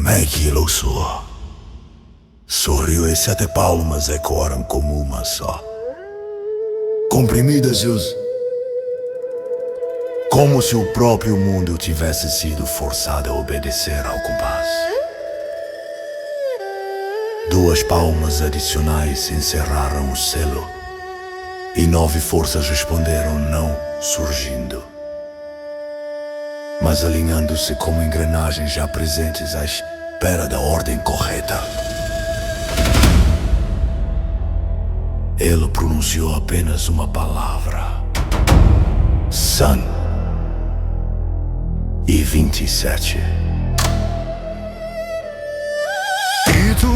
Aquilo soa. Sorriu e 7 palmas ecoaram como uma só. Comprimidas como se o próprio mundo tivesse sido forçado a obedecer ao compasso. 2 palmas adicionais encerraram o selo e 9 forças responderam não, surgindo, mas alinhando-se como engrenagens já presentes à espera da ordem correta. Ele pronunciou apenas uma palavra: Sun. E 27.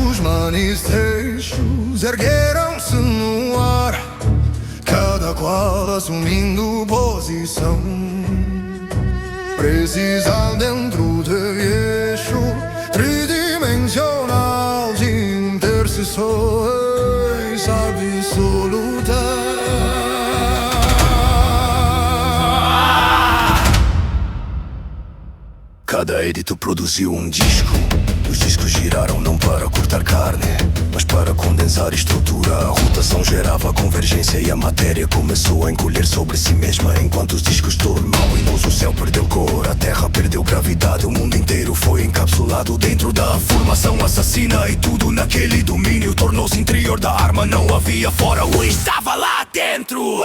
Os manifestos ergueram-se no ar, cada qual assumindo posição precisa dentro de eixo tridimensional de interseções absolutas. Cada edito produziu um disco. Os discos giraram não para cortar carne, mas para condensar estrutura. A rotação gerava convergência e a matéria começou a encolher sobre si mesma. Enquanto os discos tornavam luminoso, o céu perdeu cor, a terra perdeu gravidade. O mundo inteiro foi encapsulado dentro da formação assassina. E tudo naquele domínio tornou-se interior da arma. Não havia fora, o estava lá dentro.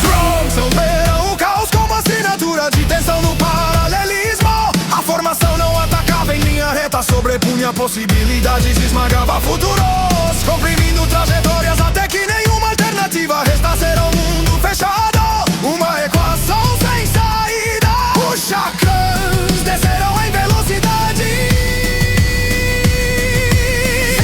Trunks altera o caos como assinatura de tensão no paralelismo. A formação não atacava em linha reta, sobrepunha possibilidades, esmagava futuros, comprimindo trajetórias até que nenhuma alternativa restasse. Era um mundo fechado, uma equação sem saída. Os chakras desceram em velocidade,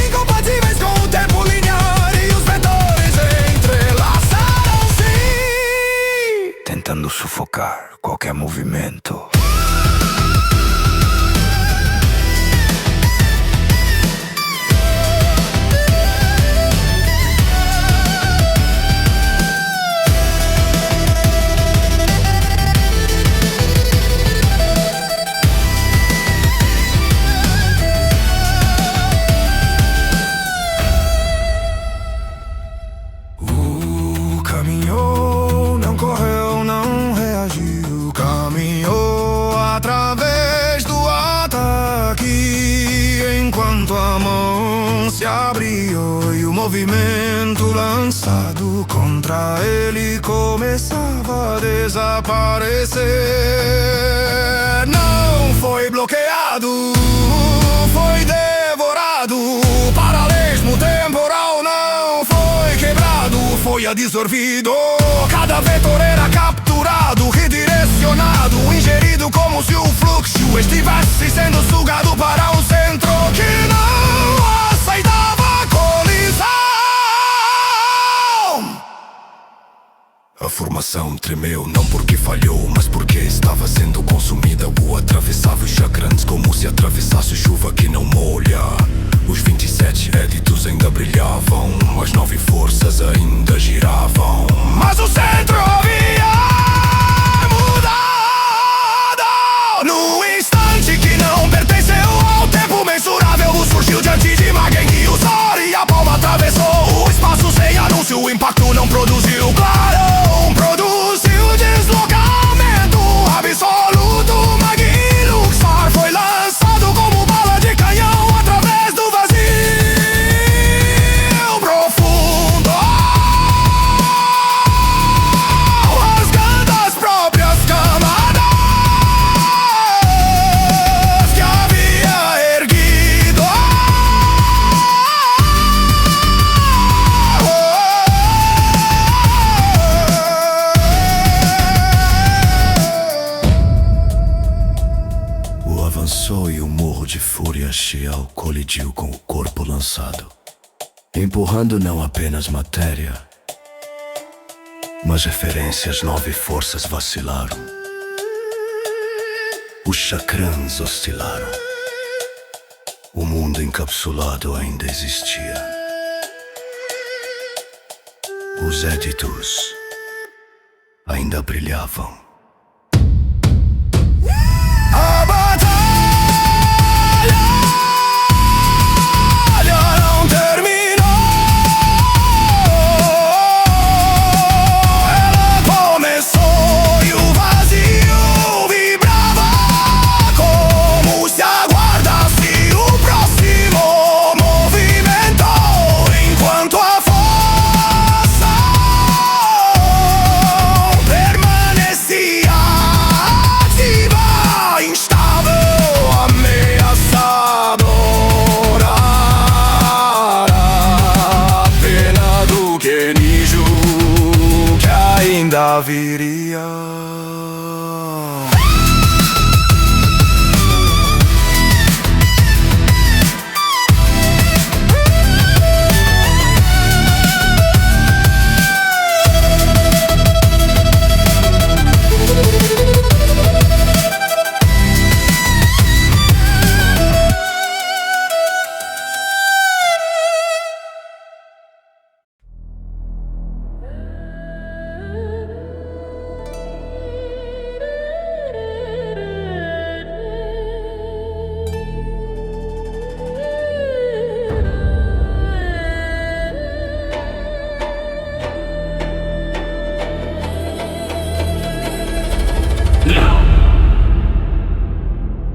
incompatíveis com o tempo linear, e os vetores entrelaçaram-se, tentando sufocar qualquer movimento. Caminhou, não correu, não reagiu. Caminhou através do ataque, enquanto a mão se abriu e o movimento lançado contra ele começava a desaparecer. Não foi bloqueado, foi devorado. O paralelismo temporal não foi quebrado, foi absorvido. Cada vetor era capturado, redirecionado, ingerido como se o fluxo estivesse sendo sugado para um centro que não aceitava colisão. A formação tremeu, não porque falhou, mas porque estava sendo consumida. O atravessava os chakras como se atravessasse chuva que não molha. Os 27 éditos ainda brilhavam, as 9 forças ainda giravam, mas o centro havia mudado. No instante que não pertenceu ao tempo mensurável, surgiu diante de Magen e o Zor, e a palma atravessou o espaço sem anúncio. O impacto não produziu clarão, produziu deslocamento absoluto. Magen Luxor foi lançado como bala de canhão através do vazio profundo, rasgando as próprias camadas que havia erguido. O avançou e o morro de fúria Sheol colidiu com o corpo lançado, empurrando não apenas matéria, mas referências. 9 forças vacilaram, os chakrans oscilaram. O mundo encapsulado ainda existia. Os éditos ainda brilhavam. A batalha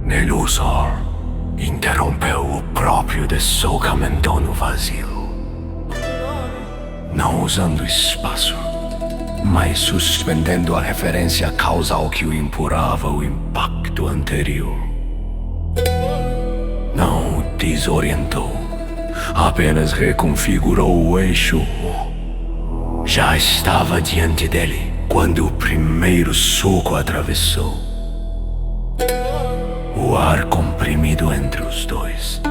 Nelusor interrompeu o próprio dessogamento no vazio, não usando espaço, mas suspendendo a referência causal que o empurrava o impacto anterior. Não o desorientou, apenas reconfigurou o eixo. Já estava diante dele quando o primeiro soco atravessou. O ar comprimido entre os dois.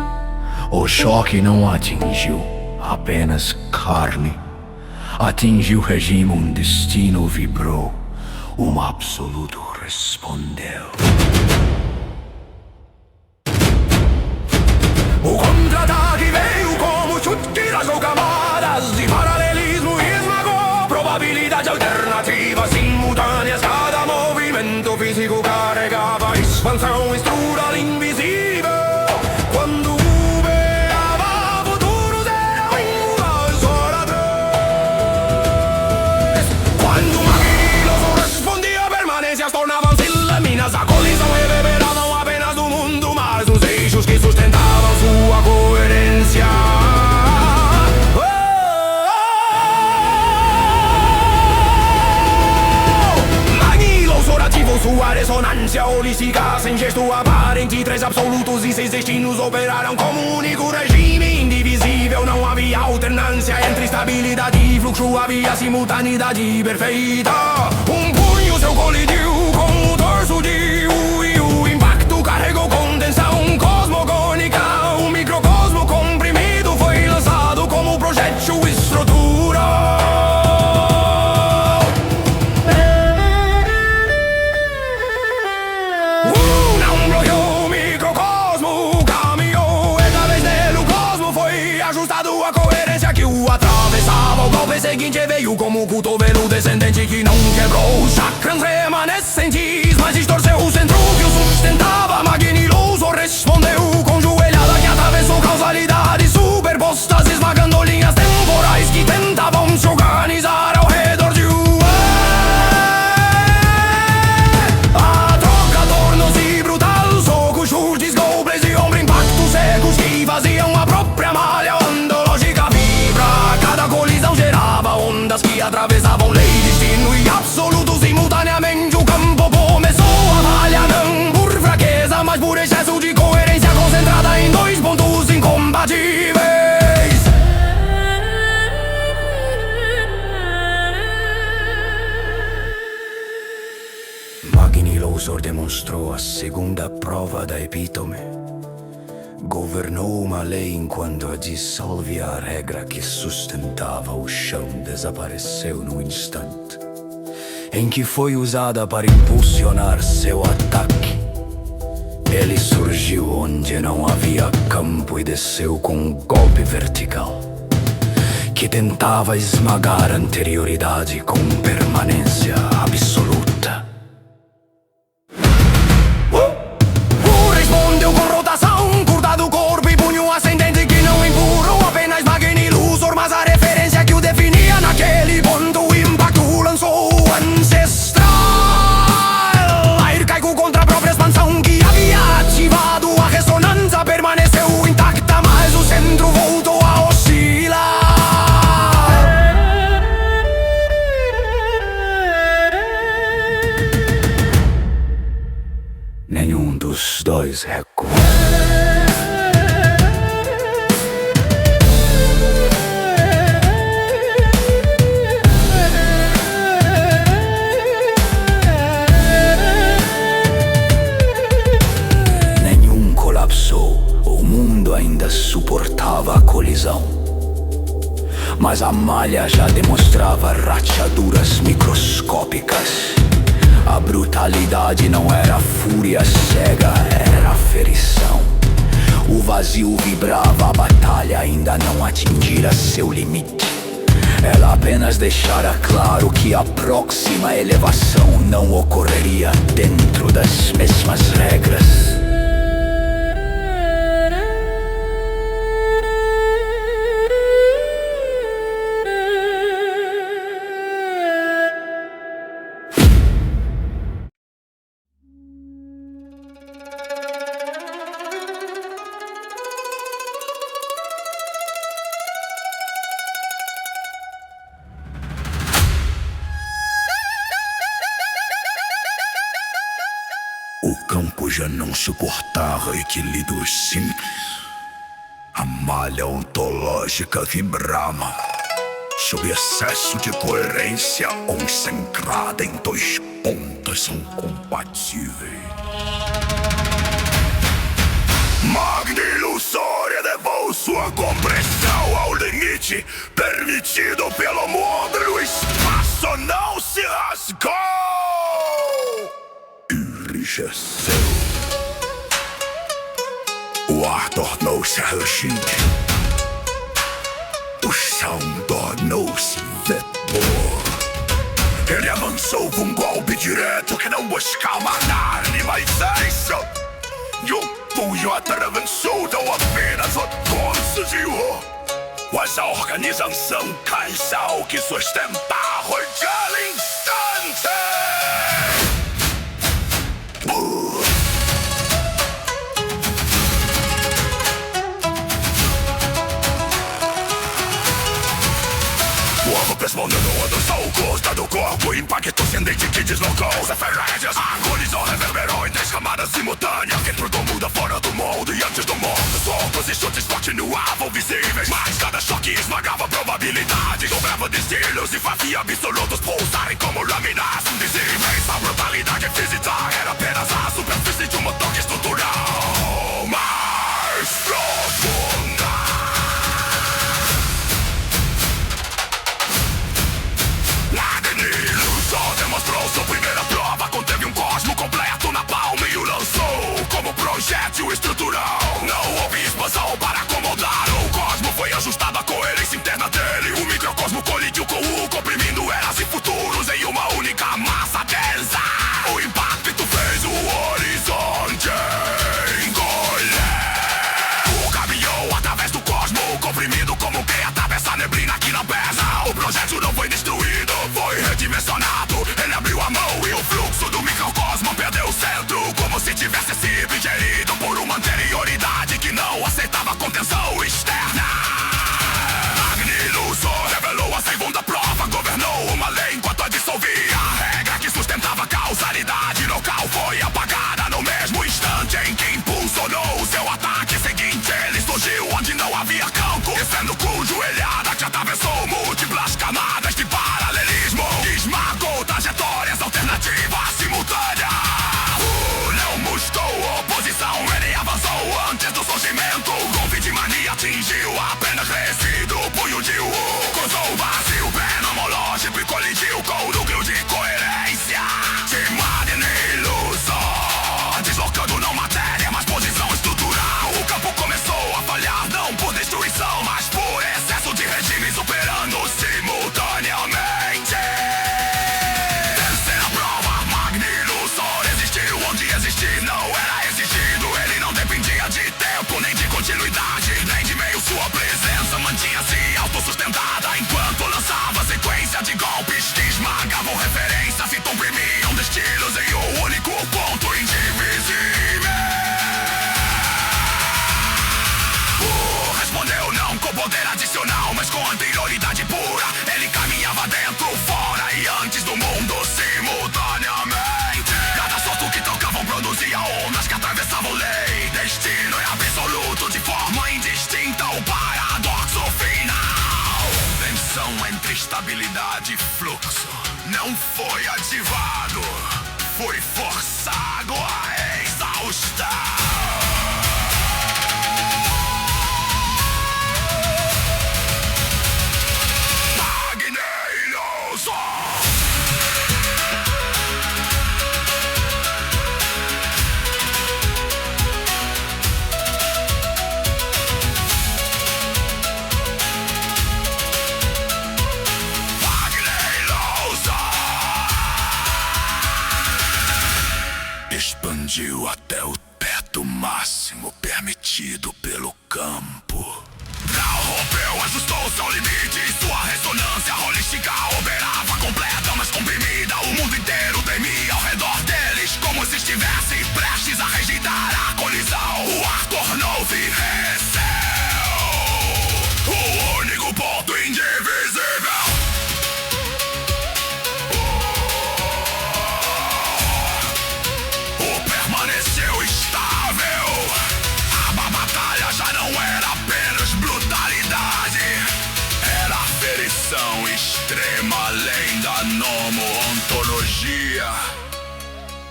O choque não atingiu apenas carne. Atingiu o regime, um destino vibrou. Um absoluto respondeu. O contra-ataque veio como chute que rasgou camadas de paralelismo e esmagou probabilidades alternativas simultâneas. Cada movimento físico carregava expansão estrutural invisível. Quando veava futuros eram immutáveis oradores. Quando Maquilos respondia, permanências tornavam-se lâminas. A colisão reverberava não apenas do mundo, mas dos eixos que sustentavam sua coerência. Sua ressonância holística, sem gesto aparente, três absolutos e seis destinos operaram como um único regime indivisível. Não havia alternância entre estabilidade e fluxo, havia simultaneidade perfeita. Um punho seu colidiu com o torso de U e o impacto carregou condensação cosmogônica. Um microcosmo comprimido foi lançado como projétil estrutural. A coerência que o atravessava. O golpe seguinte veio como um cotovelo descendente que não quebrou os chakras remanescentes, mas distorceu o centro que o sustentava. Magniloso respondeu com joelhada que atravessou causalidades superpostas, esmagando linhas temporais que tentavam se organizar ao redor de a troca tornou-se brutal. Socos, chutes, golpes e ombro, impactos secos que faziam a própria malha. Que atravessavam lei, destino e absoluto simultaneamente. O campo começou a falhar, não por fraqueza, mas por excesso de coerência concentrada em dois pontos incompatíveis. Magnilosor demonstrou a segunda prova da epítome. Governou uma lei enquanto a dissolve. A regra que sustentava o chão desapareceu no instante em que foi usada para impulsionar seu ataque. Ele surgiu onde não havia campo e desceu com um golpe vertical que tentava esmagar a anterioridade com permanência absoluta. Respondeu com rotação curta do corpo e punho ascendente que não empurrou apenas Magnilusor, mas a referência que o definia naquele ponto. O impacto lançou o ancestral arcaico contra a própria expansão que havia ativado. A ressonância permaneceu intacta, mas o centro voltou a oscilar. Nenhum dos dois recuou. Nenhum colapsou. O mundo ainda suportava a colisão, mas a malha já demonstrava rachaduras microscópicas. A brutalidade não era fúria cega, era aferição. O vazio vibrava, a batalha ainda não atingira seu limite. Ela apenas deixara claro que a próxima elevação não ocorreria dentro das mesmas regras. O campo já não suportava equilíbrios simples. A malha ontológica vibrava sob excesso de coerência concentrada em dois pontos incompatíveis. Magni Ilusória levou sua compressão ao limite permitido pelo módulo. O espaço não se rasgou. Enrijeceu. O ar tornou-se arrogante. O chão tornou-se vapor. Ele avançou com um golpe direto que não buscava nada mais isso. E o punho atravessou tão apenas o torso de mas a organização cansou que sustentar aquele instante. Respondendo dos sulcos do corpo, impacto ascendente que deslocou as referências. Agonizou, reverberou em 3 camadas simultâneas dentro do mundo, fora do molde e antes do mundo. Socos e chutes continuavam visíveis, mas cada choque esmagava probabilidades. Dobrava destinos e fazia absolutos pulsarem como lâminas invisíveis. A brutalidade física era apenas a superfície de um toque estrutural mais profunda. Demonstrou sua primeira prova, conteve um cosmo completo na palma e o lançou como projétil estrutural. Não houve expansão para acomodar. O cosmo foi ajustado à coerência interna dele. O microcosmo colidiu com o comprimindo eras e futuros em uma única massa densa. O impacto fez o horizonte encolher. O caminhou através do cosmo comprimido como quem atravessa a neblina que não pesa. O projétil não foi destruído, foi redimensionado. Ele abriu a mão e o fluxo do microcosmo perdeu o centro, como se tivesse sido ingerido por uma anterioridade que não aceitava contenção externa. Magni Ilusor revelou a segunda prova, governou uma lei enquanto a dissolvia. A regra que sustentava a causalidade local foi apagada no mesmo instante em que impulsionou o seu ataque seguinte. Ele surgiu onde não havia campo, descendo com joelhada que atravessou múltiplas camadas de paralelismo. Esmagou trajetórias alternativas simultâneas. Não buscou oposição, ele avançou antes do surgimento. O golpe de mania atingiu apenas resíduo. Punho de cruzou o vazio fenomenológico e colidiu com o núcleo de coerência de Magni Ilusor, deslocando não matéria, mas posição estrutural. O campo começou a falhar, não por destruição, mas por excesso de regimes operando simultaneamente. Terceira prova, Magni Ilusor existiu onde existir não era exigido. Ele não dependia de tempo, nem de continuidade, nem de meio. Sua presença mantinha-se autossustentada enquanto lançava sequência de golpes que esmagavam referências e comprimiam destinos em um único ponto indivisível. Respondeu não com poder adicional, mas com anterioridade pura. Ele caminhava dentro, fora e antes do mundo simultaneamente. Cada sorto que tocavam produzia ondas que atravessavam lei. Destino é absoluto de forma indistinta, o paradoxo final. Tensão entre estabilidade e fluxo não foi ativado, foi forçado a exaustão. Expandiu até o teto máximo permitido pelo campo. Não rompeu, ajustou seu limite. Sua ressonância holística operava completa, mas comprimida. O mundo inteiro tremia ao redor deles, como se estivesse prestes a rejeitar a colisão. O ar tornou-se recéu, o único ponto indivisível.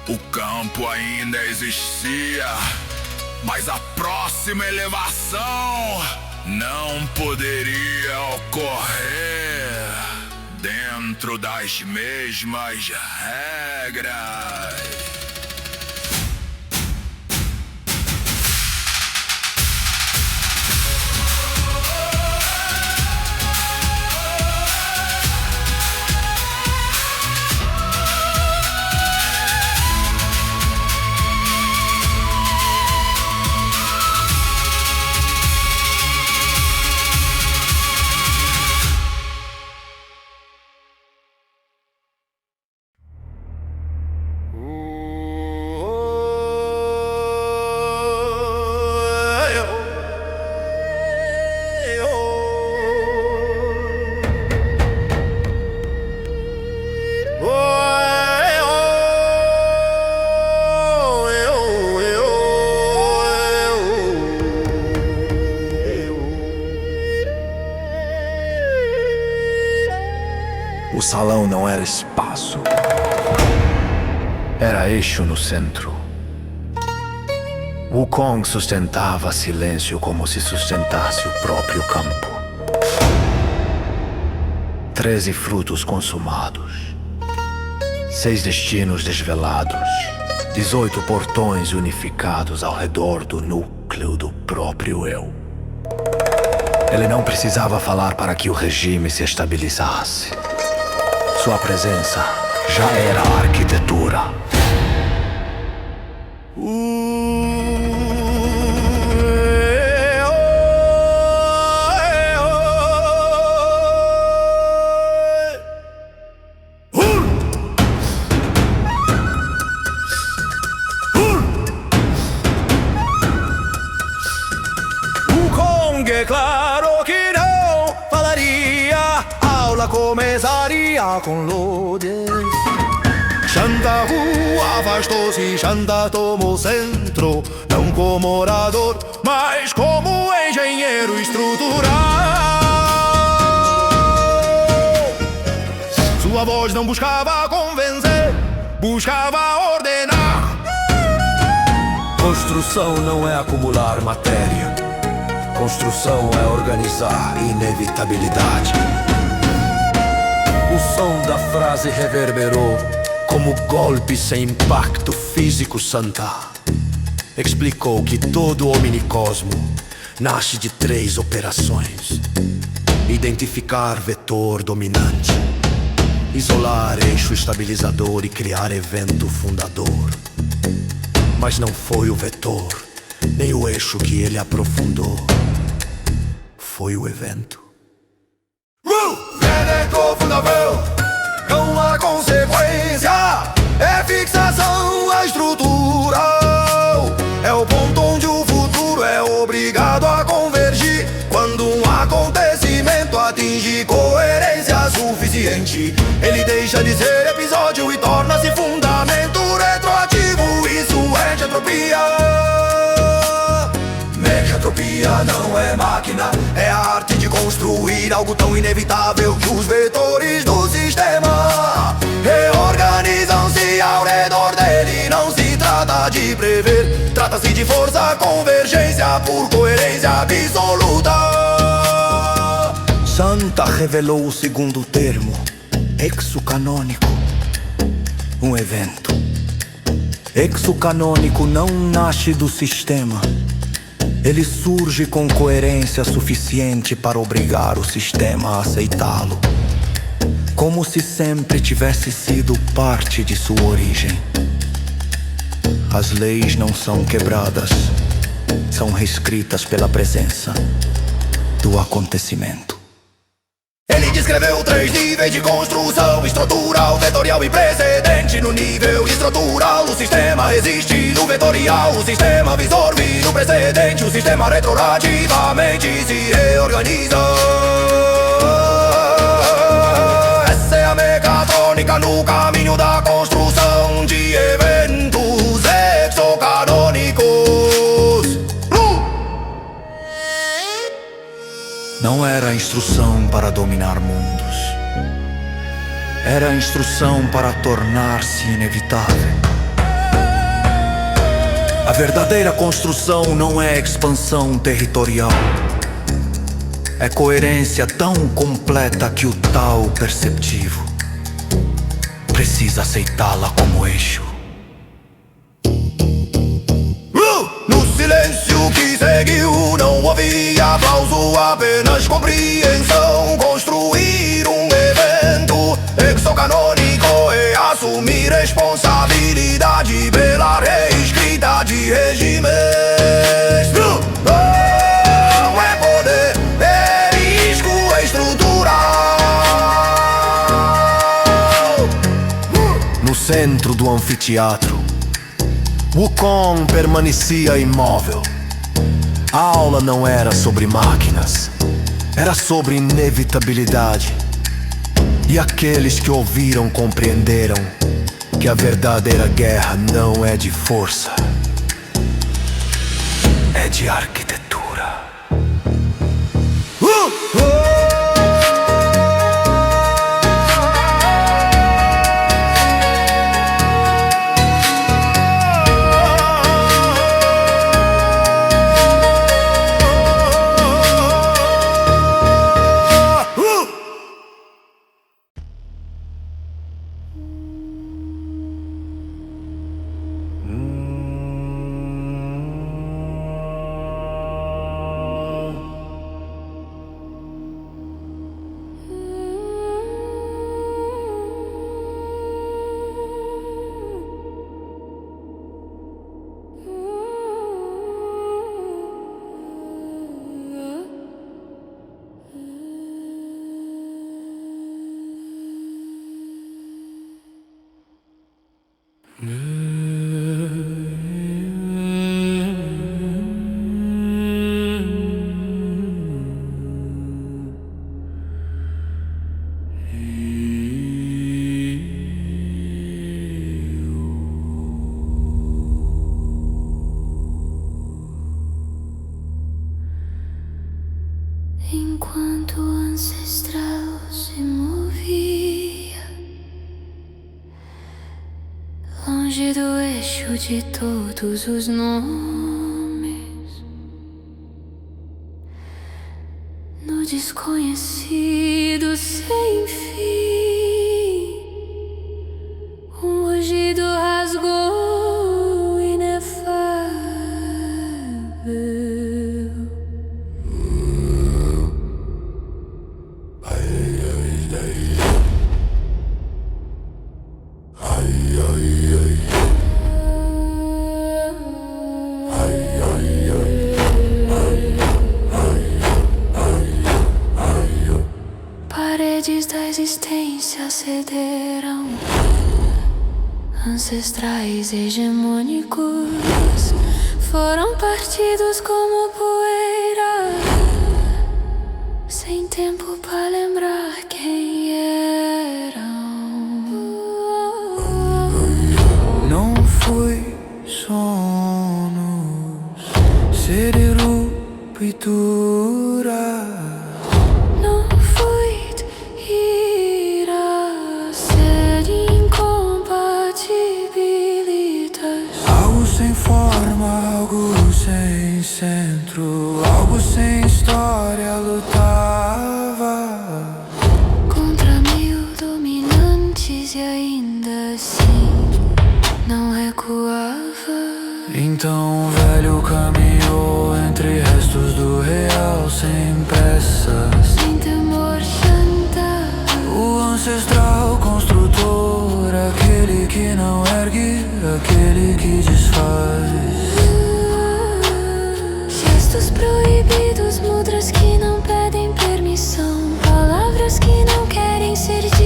O campo ainda existia, mas a próxima elevação não poderia ocorrer dentro das mesmas regras. O salão não era espaço, era eixo no centro. Wukong sustentava silêncio como se sustentasse o próprio campo. 13 frutos consumados, 6 destinos desvelados, 18 portões unificados ao redor do núcleo do próprio eu. Ele não precisava falar para que o regime se estabilizasse. Sua presença já era a arquitetura. Wukong é claro que não falaria, a aula começaria com Lode. Xanda rua afastou-se, Xanda tomou centro, não como orador, mas como engenheiro estrutural. Sua voz não buscava convencer, buscava ordenar. Construção não é acumular matéria. Construção é organizar inevitabilidade. O som da frase reverberou como golpe sem impacto físico Santa. Explicou que todo omnicosmo nasce de 3 operações: identificar vetor dominante, isolar eixo estabilizador e criar evento fundador. Mas não foi o vetor, nem o eixo que ele aprofundou. Foi o evento. Vetor fundador, com a consequência é fixação à estrutura. É o ponto onde o futuro é obrigado a convergir quando um acontecimento atinge coerência suficiente. Ele deixa de ser episódio e torna-se fundamento retroativo. Isso é entropia. Entropia não é máquina, é a arte de construir algo tão inevitável que os vetores do sistema reorganizam-se ao redor dele. Não se trata de prever, trata-se de força, convergência por coerência absoluta. Santa revelou o segundo termo, exocanônico, um evento. Exocanônico não nasce do sistema. Ele surge com coerência suficiente para obrigar o sistema a aceitá-lo, como se sempre tivesse sido parte de sua origem. As leis não são quebradas, são reescritas pela presença do acontecimento. Ele descreveu 3 níveis de construção: estrutural, vetorial e precedente. No nível estrutural, o sistema resiste. No vetorial, o sistema absorve. No precedente, o sistema retroativamente se reorganiza. Essa é a mecatrônica no caminho da construção de eventos exocanônicos. Não era instrução para dominar mundos. Era instrução para tornar-se inevitável. A verdadeira construção não é expansão territorial. É coerência tão completa que o tal perceptivo precisa aceitá-la como eixo. No silêncio que seguiu, não havia aplauso, apenas compreensão. Construir um evento exocanônico e assumir responsabilidade pela reescrita de regimes. Não é poder, é risco estrutural. No centro do anfiteatro, Wukong permanecia imóvel. A aula não era sobre máquinas, era sobre inevitabilidade. E aqueles que ouviram compreenderam que a verdadeira guerra não é de força, é de arquitetura. Enquanto o ancestral se movia longe do eixo de todos os nomes, no desconhecido sem fim, um rugido rasgou inefável. Paredes da existência cederam, ancestrais hegemônicos foram partidos como poeira, sem tempo para lembrar quem eram. Não foi sonos, ser ruptura. Não foi ira, ser incompatibilitas. Algo sem forma, algo sem centro, algo sem história lutava Contra 1000 dominantes e ainda assim não recuava. Então o velho caminhou entre restos do real sem pressa, Sem temor chantar, o ancestral construtor, aquele que não ergue, aquele que desfaz. gestos proibidos, mudras que não pedem permissão, palavras que não querem ser ditas.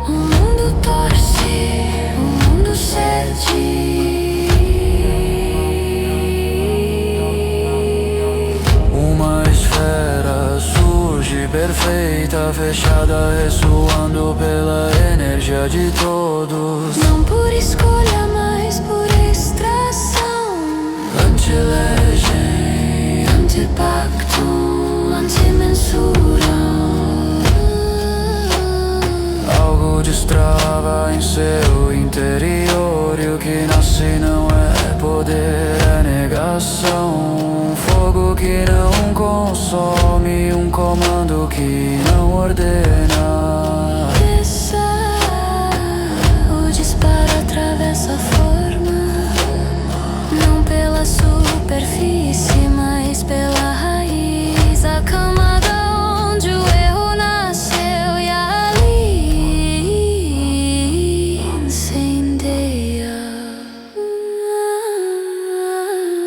O mundo torce, o mundo cede. Uma esfera surge perfeita, fechada, ressoando pela energia de todos. Não por escolha, mas por extração. Anti-legem, Antipactum, antimensura. algo destrava em seu interior, e o que nasce não é poder é negação, um fogo que não consome, um comando que não ordena. Desça, o disparo atravessa a forma, não pela superfície, mas pela raiz, a camada onde o erro nasceu e ali incendeia.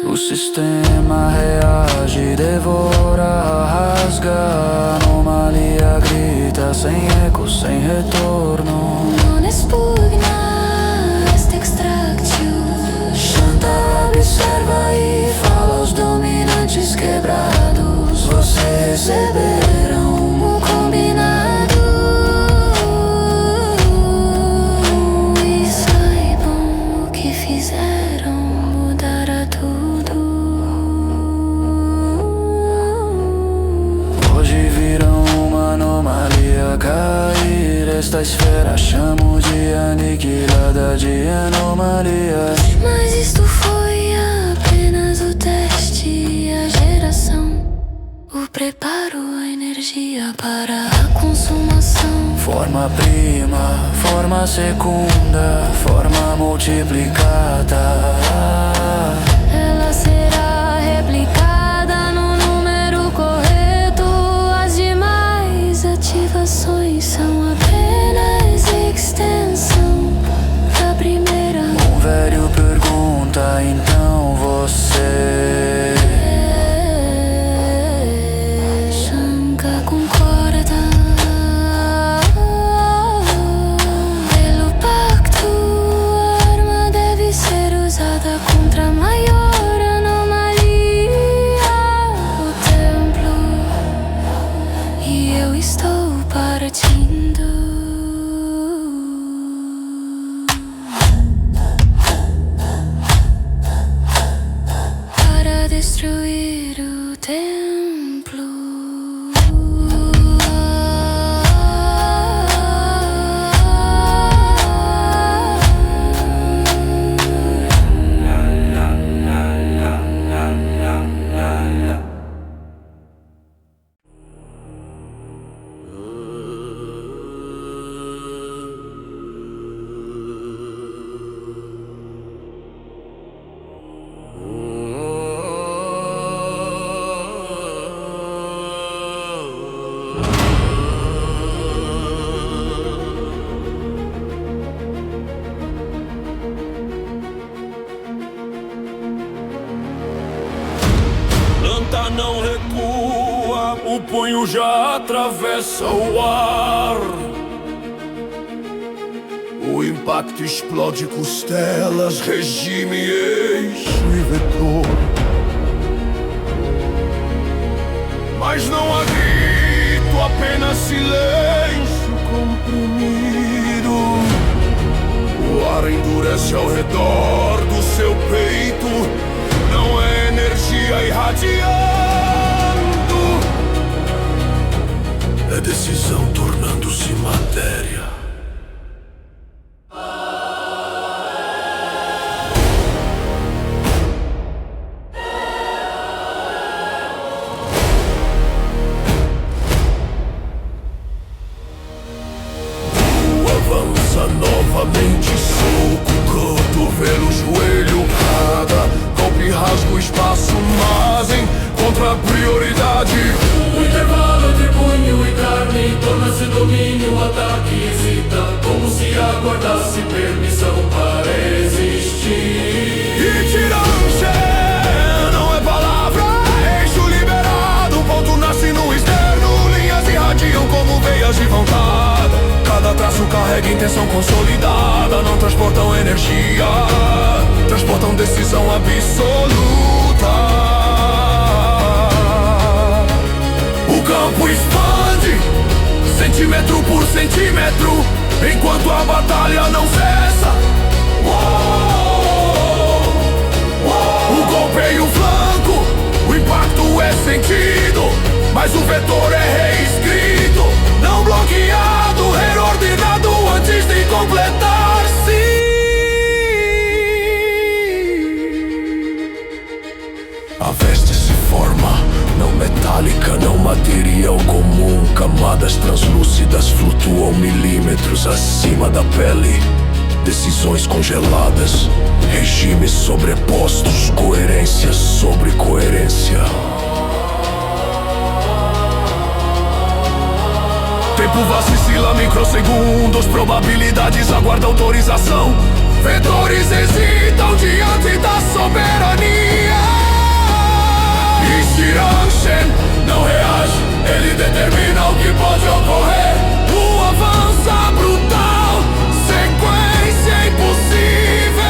O sistema reage, devora, rasga, anomalia grita, sem eco, sem retorno. Non expugna est extractio. Shanta observa e fala aos dominantes quebrados: vocês receberam O combinado, e saibam o que fizeram, mudará tudo. Hoje viram uma anomalia cair. Esta esfera chamo de aniquilada, de anomalia. Mas isto foi apenas o teste, a geração, o preparo, a energia para a consumação. Forma prima, forma segunda, forma multiplicada. Ela será replicada no número correto. As demais ativações são apenas extensão da primeira. Um velho pergunta, então você Shanka concorda. Pelo pacto, a arma deve ser usada contra a maior anomalia, o templo. E eu estou partindo para destruir o templo. Planta não recua, o punho já atravessa o ar. O impacto explode costelas, regime, eixo e vetor. Mas não há grito, apenas silêncio comprimido. O ar endurece ao redor do seu peito. Não é energia irradiando. É decisão tornando-se matéria. Avança novamente, soco, cotovelo, joelho, cada golpe rasga o espaço, mas encontra a prioridade. o intervalo entre punho e carne torna-se domínio, ataque hesita, como se aguardasse permissão para existir. E tiranche não é palavra, eixo liberado. Ponto nasce no externo, linhas irradiam como veias de vontade. Cada traço carrega intenção consolidada. Não transportam energia, transportam decisão absoluta. O campo expande, centímetro por centímetro, enquanto a batalha não cessa. O golpe e o flanco, o impacto é sentido, mas o vetor é reescrito, não bloqueado, reordenado antes de completar-se. Camadas translúcidas flutuam milímetros acima da pele. Decisões congeladas, regimes sobrepostos, coerência sobre coerência. Tempo vacila microsegundos, probabilidades aguardam autorização. Vetores hesitam diante da soberania. Inspiration não reage, ele determina o que pode ocorrer. O avança brutal, sequência impossível.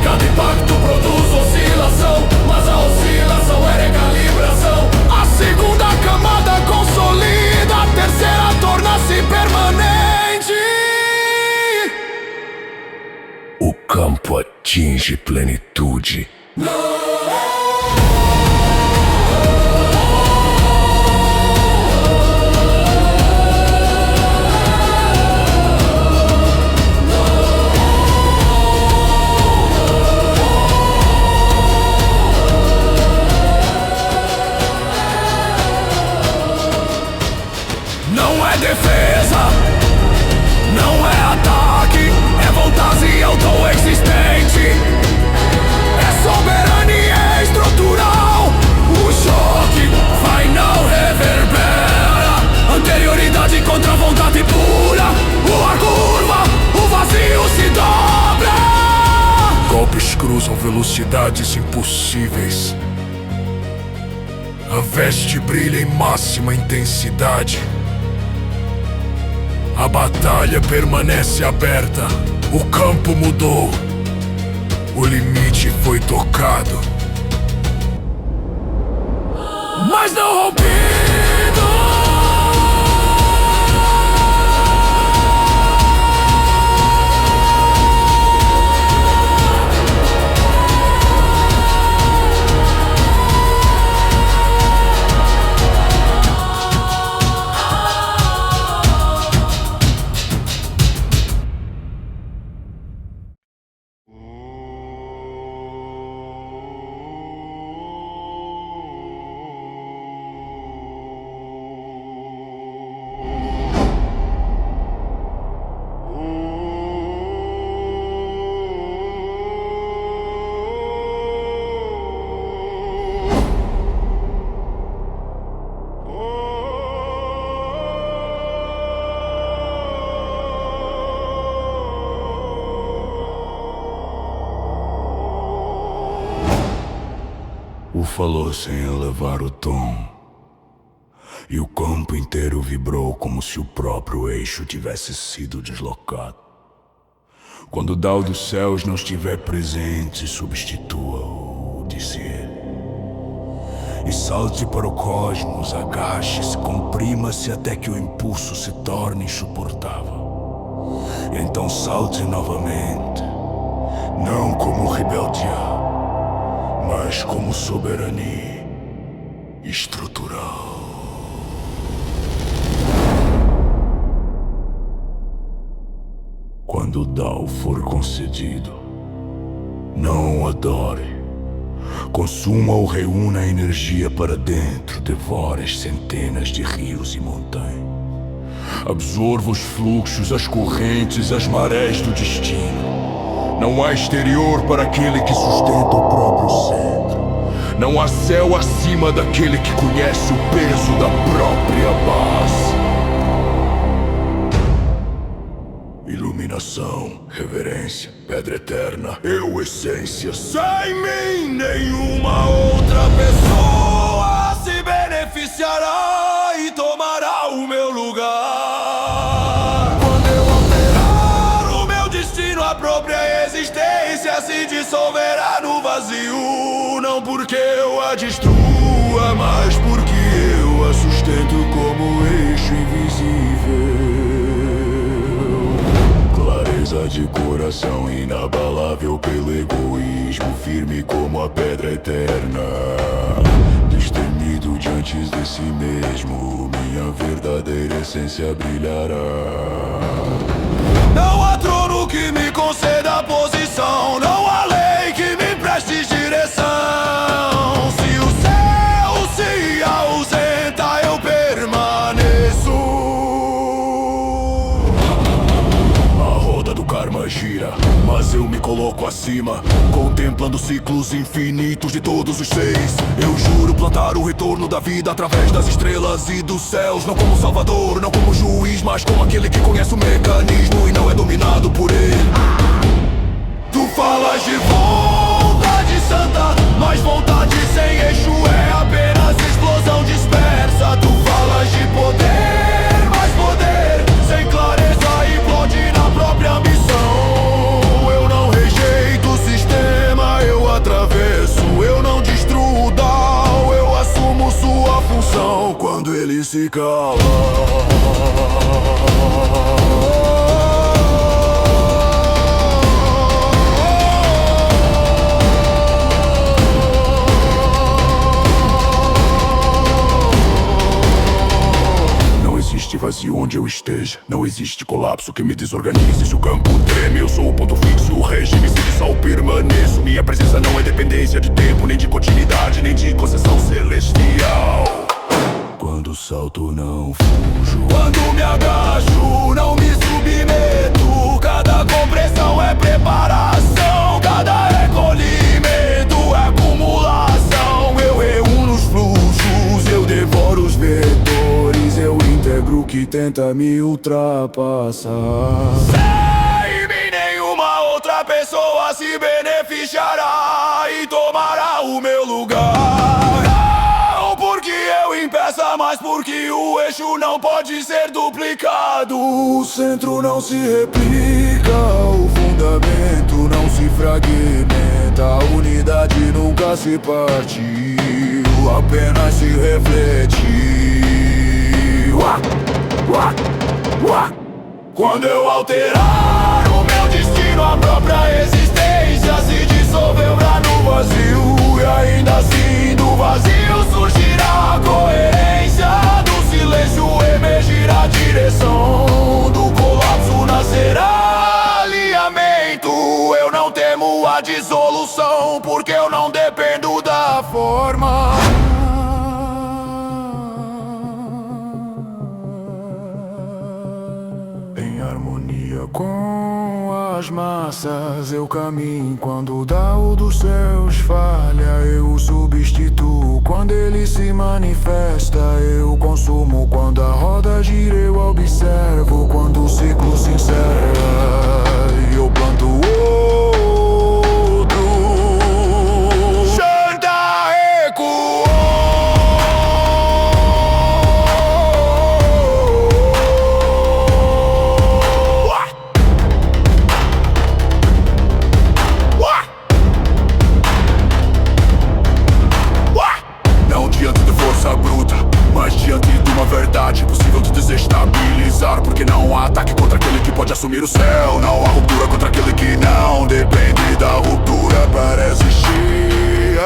Cada impacto produz oscilação, mas a oscilação é recalibração. A segunda camada consolida, a terceira torna-se permanente. O campo atinge plenitude. Não é defesa, não é ataque, é fantasia autoexistente. É soberania estrutural, o choque final reverbera. Anterioridade contra a vontade pura, a curva, o vazio se dobra. Golpes cruzam velocidades impossíveis. A veste brilha em máxima intensidade. A batalha permanece aberta. O campo mudou. O limite foi tocado, mas não rompido. Falou sem elevar o tom, e o campo inteiro vibrou como se o próprio eixo tivesse sido deslocado. Quando o Dao dos céus não estiver presente, substitua-o, disse ele. E salte para o cosmos, agache-se, comprima-se até que o impulso se torne insuportável. E então salte novamente, não como rebeldia, mas como soberania estrutural. Quando o Dao for concedido, não o adore. Consuma ou reúna a energia para dentro, devore as centenas de rios e montanhas. Absorva os fluxos, as correntes, as marés do destino. Não há exterior para aquele que sustenta o próprio centro. Não há céu acima daquele que conhece o peso da própria base. Iluminação, reverência, pedra eterna, eu essência. Sem mim, nenhuma outra pessoa se beneficiará e tomará o meu lugar. Quando eu alterar o meu destino, a própria existência se dissolverá no vazio. Não porque eu a destrua, mas porque eu a sustento como eixo invisível. Clareza de coração inabalável pelo egoísmo, firme como a pedra eterna. Destemido diante de si mesmo, minha verdadeira essência brilhará. Não há trono que me conceda posição, não há lei que me preste direção. Se o céu se ausenta, eu permaneço. eu me coloco acima, contemplando ciclos infinitos de todos os seis. Eu juro plantar o retorno da vida através das estrelas e dos céus. Não como salvador, não como juiz, mas como aquele que conhece o mecanismo e não é dominado por ele. Tu falas de vontade santa, mas vontade sem eixo é apenas explosão dispersa. Tu falas de poder, mas poder sem clareza implode na própria missão. Eu não rejeito o sistema, eu atravesso. Eu não destruo o Dao, eu assumo sua função quando ele se cala. Vazio onde eu esteja, não existe colapso que me desorganize. Se o campo treme, eu sou o ponto fixo, o regime se dissolve, permaneço. Minha presença não é dependência de tempo, nem de continuidade, nem de concessão celestial. Quando salto não fujo, quando me agacho não me submeto. Cada compressão é preparação, cada recolhimento é acumulação. Eu reúno os fluxos, eu devoro os vetores, eu integro o que tenta me ultrapassar. Sem mim nenhuma outra pessoa se beneficiará e tomará o meu lugar. Não porque eu impeça, mas porque o eixo não pode ser duplicado. O centro não se replica, o fundamento não se fragmenta. A unidade nunca se partiu, apenas se refletiu. Quando eu alterar o meu destino, a própria existência se dissolverá no vazio. E ainda assim do vazio surgirá a coerência. Do silêncio emergirá a direção. Do colapso nascerá alinhamento. Eu não temo a dissolução, porque eu não dependo da forma. Com as massas eu caminho, quando o Dao dos céus falha eu o substituo. Quando ele se manifesta eu consumo, quando a roda gira eu observo. Quando o ciclo se encerra eu planto outro. Shanta ecoou. Mas diante de uma verdade impossível de desestabilizar, porque não há ataque contra aquele que pode assumir o céu. Não há ruptura contra aquele que não depende da ruptura para existir.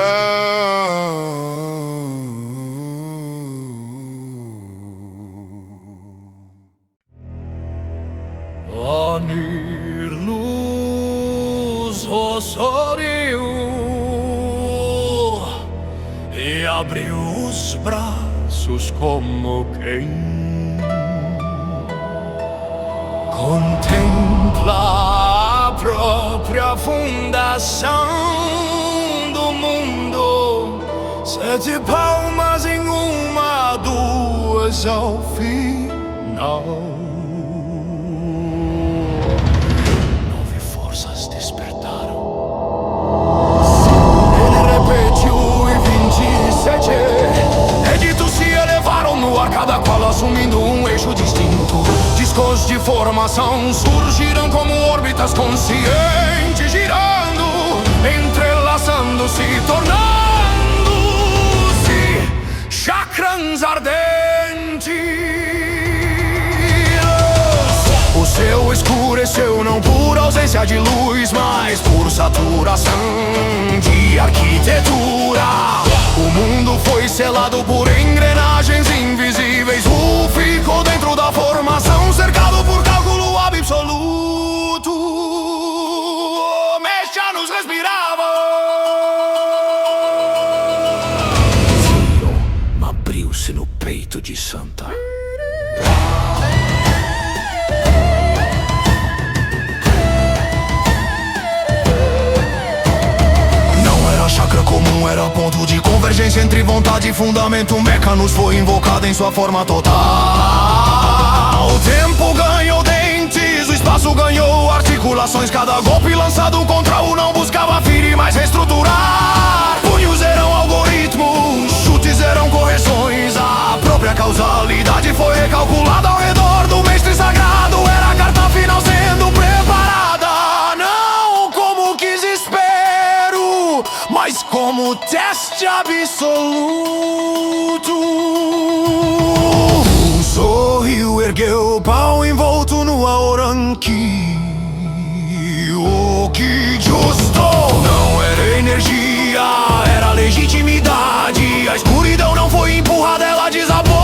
Anir luz Osório e abriu os braços como quem contempla a própria fundação do mundo. 7 palmas em uma, 2 ao final. 9 forças despertaram. Ele repetiu e 27 editos se elevaram no ar, cada qual assumindo um eixo distinto. Discos de formação surgiram como órbitas conscientes, girando, entrelaçando-se, tornando-se chakras ardentes. O céu escureceu não por ausência de luz, mas por saturação de arquitetura. O mundo foi selado por engrenagens invisíveis. O ficou dentro da formação, cercado por cálculo absoluto. Mexanos respiravam. Zion abriu-se no peito de Santa. ponto de convergência entre vontade e fundamento, Mechanos foi invocado em sua forma total. O tempo ganhou dentes, o espaço ganhou articulações. Cada golpe lançado contra o não buscava ferir, mas reestruturar. Punhos eram algoritmos, chutes eram correções. A própria causalidade foi recalculada ao redor do mestre sagrado. Era a carta final sendo preparada, não como quis espero, mas como teste absoluto. Sorriu, ergueu o pau envolto no Aoranki. O que justo não era energia, era legitimidade. A escuridão não foi empurrada, ela desabou.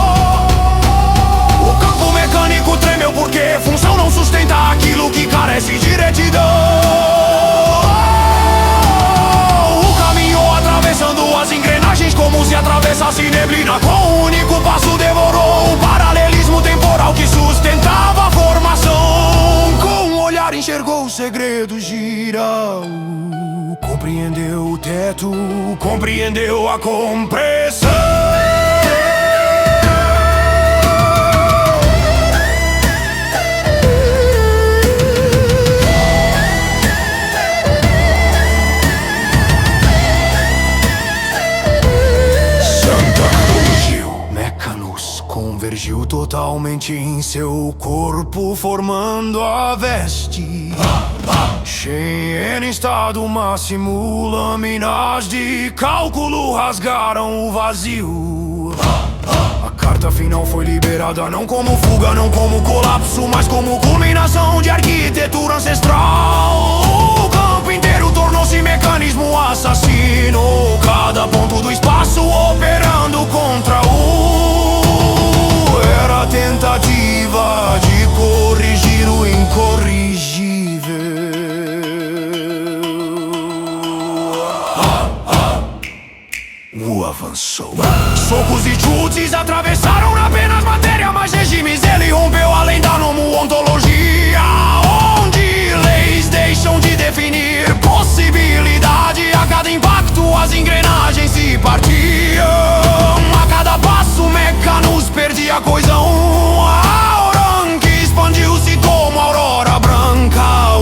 O campo mecânico tremeu porque função não sustenta aquilo que carece de retidão. O caminhou atravessando as engrenagens como se atravessasse neblina. Com um único passo devorou o paralelismo temporal que sustentava a formação. Com um olhar enxergou o segredo girar. Compreendeu o teto, compreendeu a compressão. Convergiu totalmente em seu corpo, formando a veste. Shen em estado máximo, lâminas de cálculo rasgaram o vazio. A carta final foi liberada não como fuga, não como colapso, mas como culminação de arquitetura ancestral. O campo inteiro tornou-se mecanismo assassino, cada ponto do espaço operando contra era a tentativa de corrigir o incorrigível. Avançou. Socos e chutes atravessaram apenas matéria, mas regimes ele rompeu além da nomo-ontologia, onde leis deixam de definir possibilidade. A cada impacto as engrenagens se partiam. A cada passo Mechanos perdia a coesão. A Aoranki expandiu-se como aurora branca.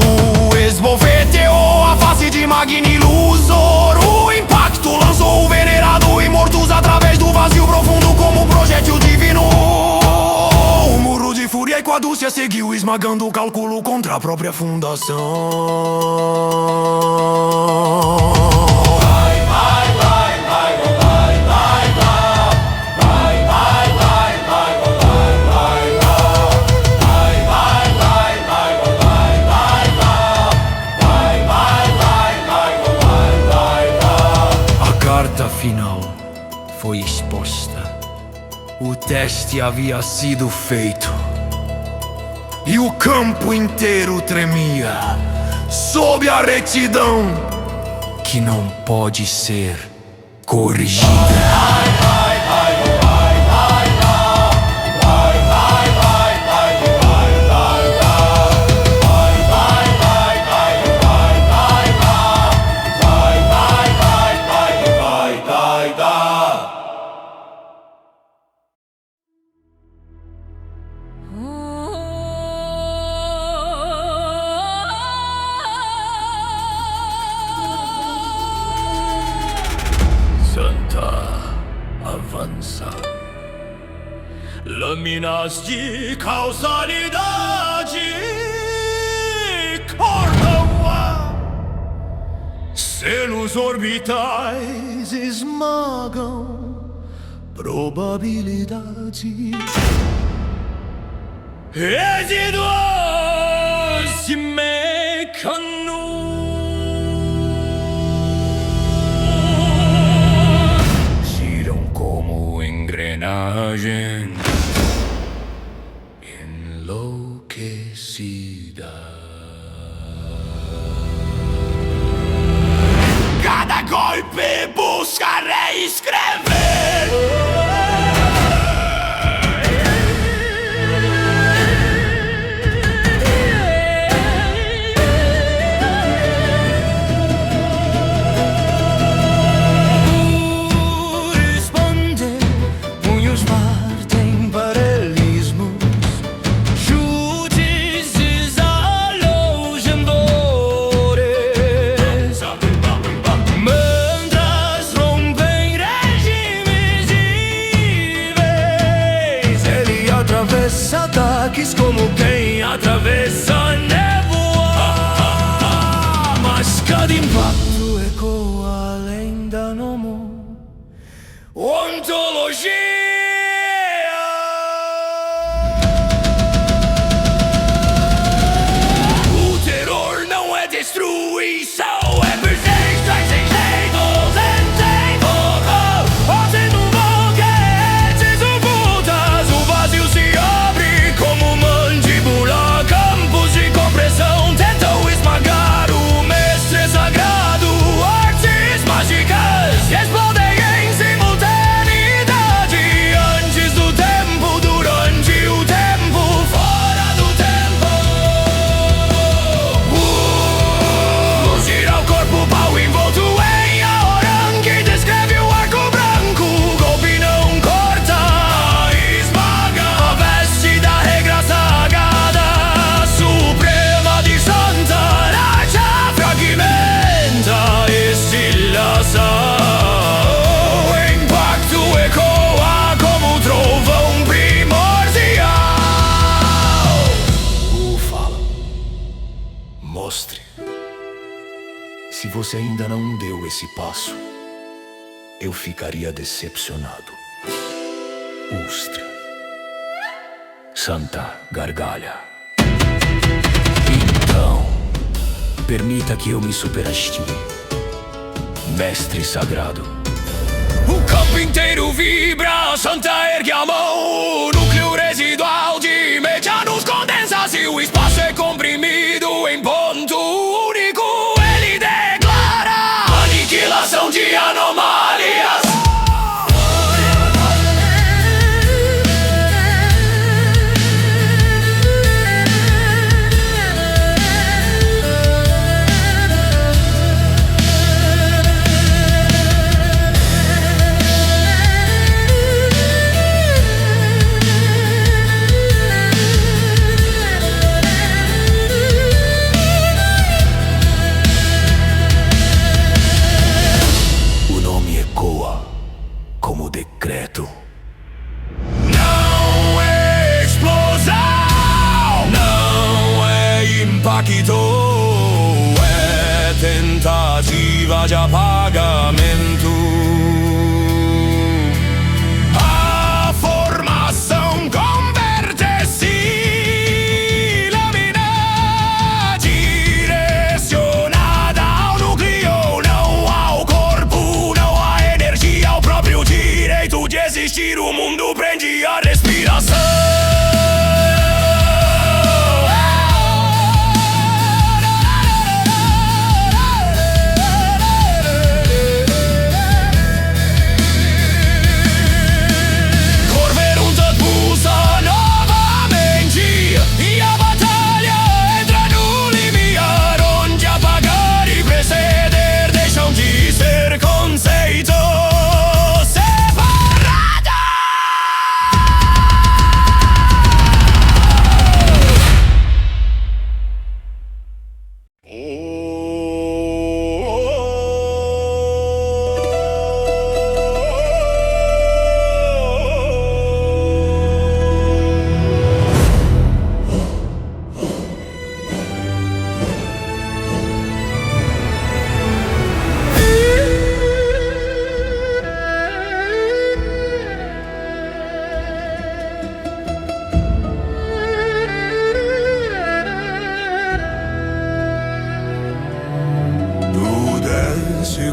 O esbofeteou a face de Magnilusor. O impacto lançou o venerado e mortos através do vazio profundo como projétil divino. O muro de fúria e quadúcia seguiu esmagando o cálculo contra a própria fundação. Final foi exposta. O teste havia sido feito e o campo inteiro tremia sob a retidão que não pode ser corrigida. Avança. Lâminas de causalidade cortam o ar. Selos orbitais esmagam probabilidade. Resíduos de Mechanos engrenagem enlouquecida. Cada golpe busca reescrever. impacto ecoa além da nomo ontologia. O terror não é destruição, é presença sem jeito, sem foco. Fazendo foguetes ocultas, o vazio se abre como mandíbula. Campos de compressão tentam esmagar o mestre sagrado. Artes mágicas explodem em simultaneidade. Antes do tempo, durante o tempo, fora do tempo. Gira o corpo, pau envolto em aura que descreve o arco branco. Golpe não corta, esmaga a veste da regra sagrada. Suprema de Santa Raja fragmenta, estilhaça. O impacto ecoa como um trovão primordial. Fala, mostre. Se você ainda não deu esse passo, eu ficaria decepcionado. Ustre, Santa Gargalha. Então, permita que eu me superestime, mestre sagrado. O campo inteiro vibra, Santa ergue a mão. O núcleo residual de medianos condensa-se. O espaço é comprimido em ponto único. Ele declara aniquilação de anomalias. O nome ecoa como decreto. Não é explosão, não é impacto, é tentativa de apagamento. A formação converte-se em lâmina direcionada ao núcleo, não ao corpo, não à energia, ao próprio direito de existir. O mundo prende a respiração. Corverunta pulsa novamente e a batalha entra no limiar, onde apagar e preceder deixam de ser conceitos separados.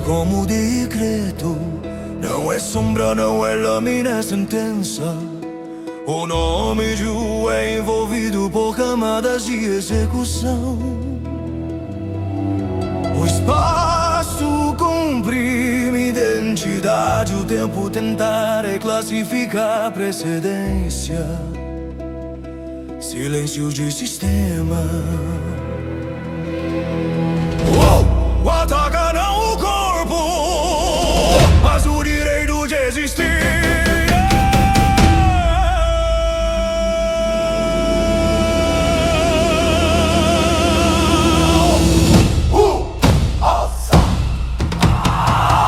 Como decreto, não é sombra, não é lâmina, é sentença. O nome Ju é envolvido por camadas de execução. O espaço comprime identidade, o tempo tentar é classificar precedência. Silêncio de sistema. Ataca não o corpo, mas o direito de existir.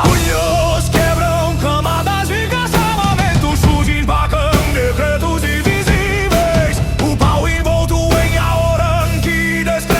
Punhos quebram camadas de caçamento, surgem bacam decretos invisíveis. O pau envolto em aura que descreve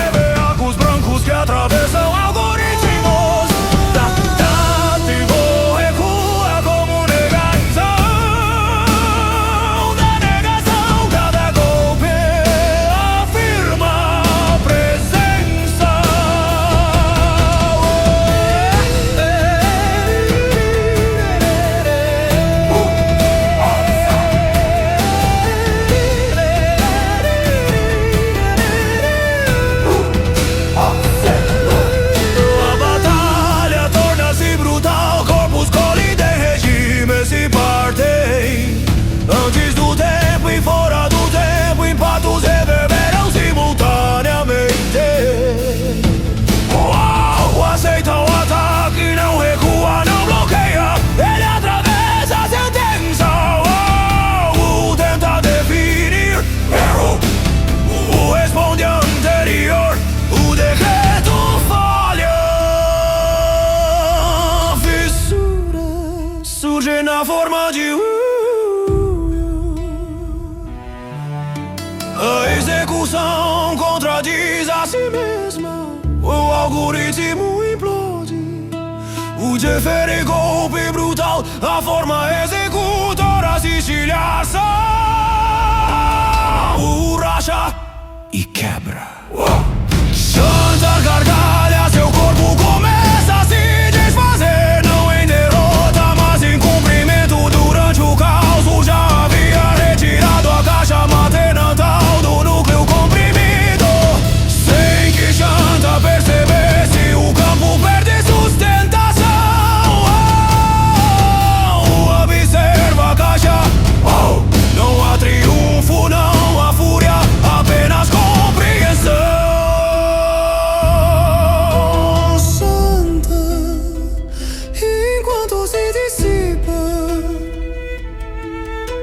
mesma. O algoritmo implode. O difere golpe brutal, a forma executora se estilhaça. O racha e quebra. Santa gargalha, seu corpo começa a se desfazer. Não em derrota, mas em cumprimento. Durante o caos já havia retirado a caixa mater natal do núcleo comprimido. Sem que Shanta percebesse, o campo perde sustentação. Observa a caixa. Não há triunfo, não há fúria, apenas compreensão. Santa, enquanto se dissipa,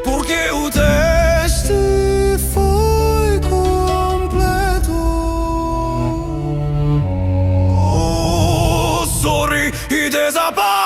porque o teste foi completo. Sorri e desaparece.